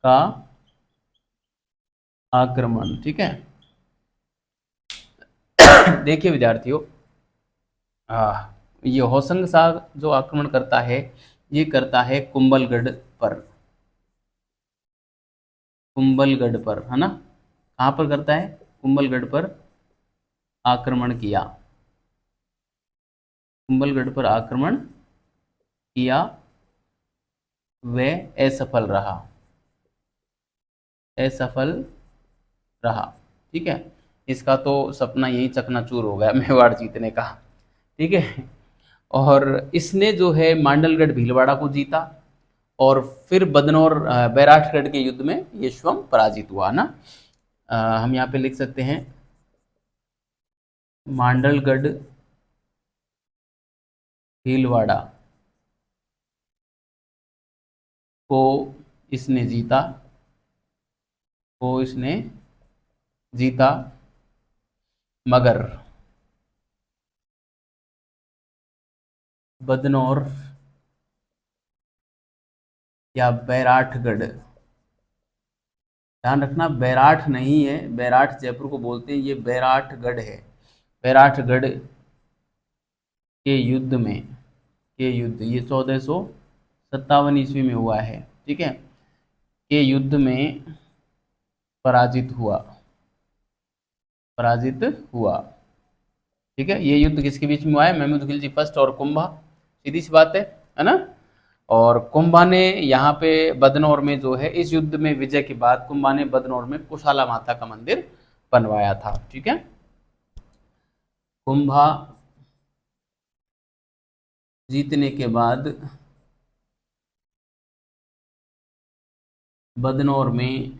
का आक्रमण। ठीक है, देखिए विद्यार्थियों, ये होशंग शाह जो आक्रमण करता है ये करता है कुंभलगढ़ पर है ना। कहाँ पर करता है, कुंभलगढ़ पर आक्रमण किया, कुंभलगढ़ पर आक्रमण किया, वह असफल रहा। असफल रहा। ठीक है, इसका तो सपना यही चकनाचूर हो गया मेवाड़ जीतने का। ठीक है, और इसने जो है मांडलगढ़ भीलवाड़ा को जीता, और फिर बदनौर बैराठगढ़ के युद्ध में ये स्वयं पराजित हुआ ना। हम यहाँ पे लिख सकते हैं मांडलगढ़ भीलवाड़ा को इसने जीता, को इसने जीता, मगर बदनौर या बैराठगढ़, ध्यान रखना बैराठ नहीं है, बैराठ जयपुर को बोलते हैं, ये बैराठगढ़ है। बैराठगढ़ के युद्ध में, के युद्ध ये 1457 ईस्वी में हुआ है। ठीक है, के युद्ध में पराजित हुआ, पराजित हुआ। ठीक है, ये युद्ध किसके बीच में हुआ है? महमूद खिलजी फर्स्ट और कुंभा, सीधी सी बात है ना। और कुंभा ने यहाँ पे बदनौर में जो है इस युद्ध में विजय के बाद कुंभा ने बदनौर में कुशाला माता का मंदिर बनवाया था। ठीक है, कुंभा जीतने के बाद बदनौर में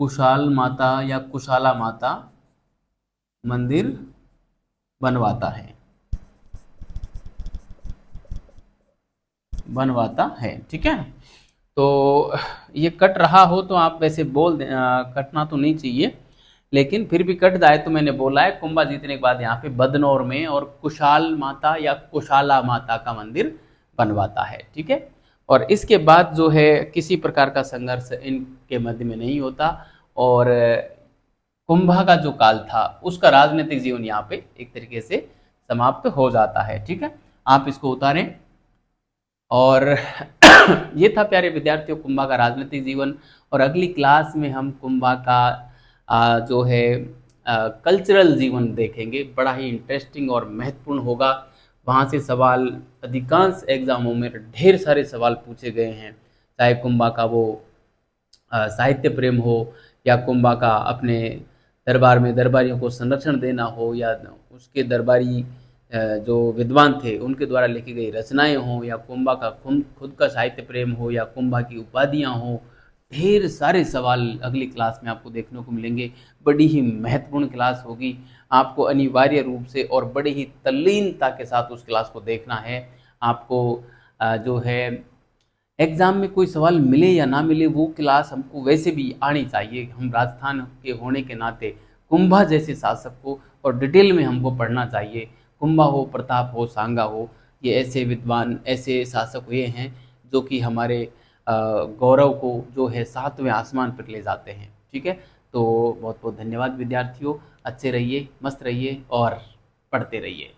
कुशाल माता या कुशाला माता मंदिर बनवाता है, बनवाता है। ठीक है, तो ये कट रहा हो तो आप वैसे बोल दें, कटना तो नहीं चाहिए, लेकिन फिर भी कट जाए तो मैंने बोला है कुंभा जीतने के बाद यहाँ पे बदनौर में और कुशाल माता या कुशाला माता का मंदिर बनवाता है। ठीक है, और इसके बाद जो है किसी प्रकार का संघर्ष इनके मध्य में नहीं होता, और कुंभा का जो काल था उसका राजनीतिक जीवन यहाँ पे एक तरीके से समाप्त हो जाता है। ठीक है, आप इसको उतारें। और ये था प्यारे विद्यार्थियों कुंभा का राजनीतिक जीवन, और अगली क्लास में हम कुंभा का जो है कल्चरल जीवन देखेंगे। बड़ा ही इंटरेस्टिंग और महत्वपूर्ण होगा। वहाँ से सवाल अधिकांश एग्जामों में ढेर सारे सवाल पूछे गए हैं, चाहे कुंभा का वो साहित्य प्रेम हो, या कुंभा का अपने दरबार में दरबारियों को संरक्षण देना हो, या उसके दरबारी जो विद्वान थे उनके द्वारा लिखी गई रचनाएं हों, या कुंभा का खुद का साहित्य प्रेम हो, या कुंभा की उपाधियां हों। ढेर सारे सवाल अगली क्लास में आपको देखने को मिलेंगे। बड़ी ही महत्वपूर्ण क्लास होगी, आपको अनिवार्य रूप से और बड़ी ही तल्लीनता के साथ उस क्लास को देखना है। आपको जो है एग्ज़ाम में कोई सवाल मिले या ना मिले, वो क्लास हमको वैसे भी आनी चाहिए। हम राजस्थान के होने के नाते कुंभा जैसे शासक को और डिटेल में हमको पढ़ना चाहिए। कुंभा हो, प्रताप हो, सांगा हो, ये ऐसे विद्वान, ऐसे शासक हुए हैं जो कि हमारे गौरव को जो है 7वें आसमान पर ले जाते हैं। ठीक है, तो बहुत बहुत धन्यवाद विद्यार्थियों। अच्छे रहिए, मस्त रहिए और पढ़ते रहिए।